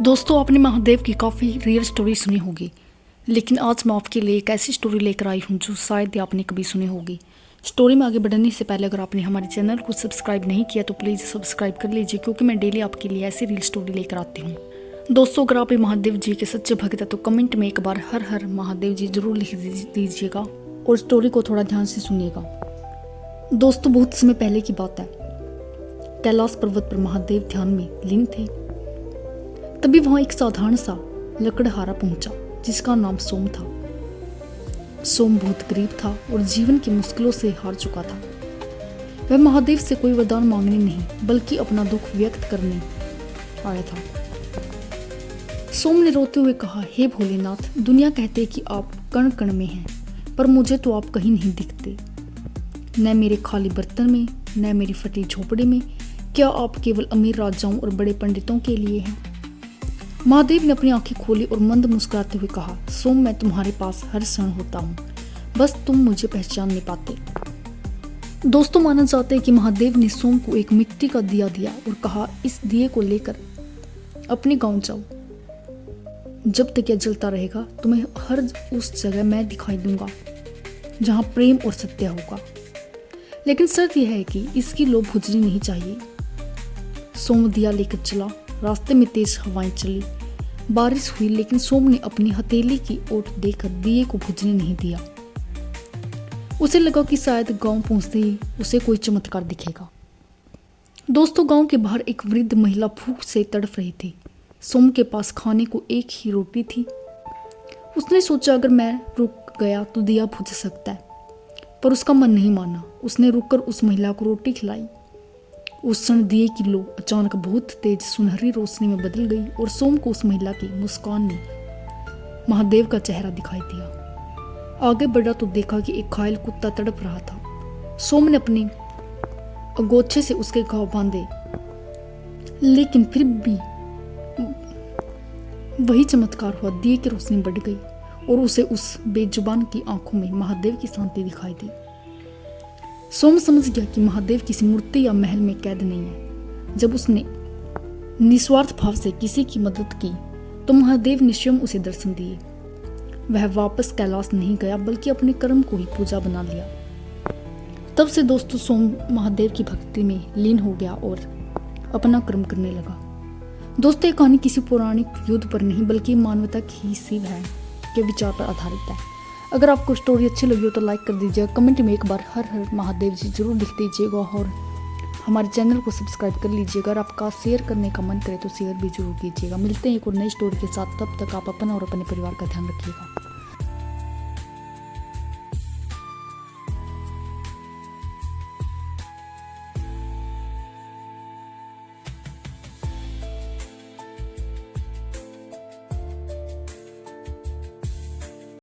दोस्तों, आपने महादेव की काफ़ी रियल स्टोरी सुनी होगी, लेकिन आज मैं आपके लिए एक ऐसी स्टोरी लेकर आई हूँ जो शायद ही आपने कभी सुनी होगी। स्टोरी में आगे बढ़ने से पहले अगर आपने हमारे चैनल को सब्सक्राइब नहीं किया तो प्लीज़ सब्सक्राइब कर लीजिए, क्योंकि मैं डेली आपके लिए ऐसी रियल स्टोरी लेकर आती हूँ। दोस्तों, अगर आप महादेव जी के सच्चे भक्त हैं तो कमेंट में एक बार हर हर महादेव जी जरूर लिख दीजिएगा और स्टोरी को थोड़ा ध्यान से सुनिएगा। दोस्तों, बहुत समय पहले की बात है। कैलाश पर्वत पर महादेव ध्यान में लीन थे। तभी वहां एक साधारण सा लकड़हारा पहुंचा जिसका नाम सोम था। सोम बहुत गरीब था और जीवन की मुश्किलों से हार चुका था। वह महादेव से कोई वरदान मांगने नहीं बल्कि अपना दुख व्यक्त करने आया था। सोम ने रोते हुए कहा, हे भोलेनाथ, दुनिया कहते कि आप कण कण में हैं, पर मुझे तो आप कहीं नहीं दिखते, न मेरे खाली बर्तन में, न मेरी फटी झोपड़ी में। क्या आप केवल अमीर राजाओं और बड़े पंडितों के लिए हैं? महादेव ने अपनी आंखें खोली और मंद मुस्कुराते हुए कहा, सोम, मैं तुम्हारे पास हर क्षण होता हूँ, बस तुम मुझे पहचान नहीं पाते। दोस्तों, माना जाता है कि महादेव ने सोम को एक मिट्टी का दिया दिया और कहा, इस दिए को लेकर अपने गांव जाओ। जब तक यह जलता रहेगा तुम्हें हर उस जगह मैं दिखाई दूंगा जहाँ प्रेम और सत्य होगा, लेकिन शर्त यह है कि इसकी लो बुझनी नहीं चाहिए। सोम दिया लेकर चला। रास्ते में तेज हवाएं चली, बारिश हुई, लेकिन सोम ने अपनी हथेली की ओट देकर दिए को बुझने नहीं दिया। उसे लगा कि शायद गांव पहुंचते ही उसे कोई चमत्कार दिखेगा। दोस्तों, गांव के बाहर एक वृद्ध महिला भूख से तड़फ रही थी। सोम के पास खाने को एक ही रोटी थी। उसने सोचा, अगर मैं रुक गया तो दिया बुझ सकता है, पर उसका मन नहीं माना। उसने रुककर उस महिला को रोटी खिलाई। उस क्षण दिए की लो अचानक बहुत तेज सुनहरी रोशनी में बदल गई और सोम को उस महिला की मुस्कान में महादेव का चेहरा दिखाई दिया। आगे बढ़ा तो देखा कि एक घायल कुत्ता तड़प रहा था। सोम ने अपने अगोछे से उसके घाव बांधे, लेकिन फिर भी वही चमत्कार हुआ। दिए की रोशनी बढ़ गई और उसे उस बेजुबान की आंखों में महादेव की शांति दिखाई दी। सोम समझ गया कि महादेव किसी मूर्ति या महल में कैद नहीं है। जब उसने निस्वार्थ भाव से किसी की मदद की तो महादेव ने स्वयं उसे दर्शन दिए। वह वापस कैलाश नहीं गया बल्कि अपने कर्म को ही पूजा बना लिया। तब से दोस्तों, सोम महादेव की भक्ति में लीन हो गया और अपना कर्म करने लगा। दोस्तों, ये कहानी किसी पौराणिक युद्ध पर नहीं बल्कि मानवता की शिव है के विचार पर आधारित है। अगर आपको स्टोरी अच्छी लगी हो तो लाइक कर दीजिएगा, कमेंट में एक बार हर हर महादेव जी जरूर लिख दीजिएगा और हमारे चैनल को सब्सक्राइब कर लीजिएगा। अगर आपका शेयर करने का मन करे तो शेयर भी जरूर कीजिएगा। मिलते हैं एक और नई स्टोरी के साथ, तब तक आप अपना और अपने परिवार का ध्यान रखिएगा।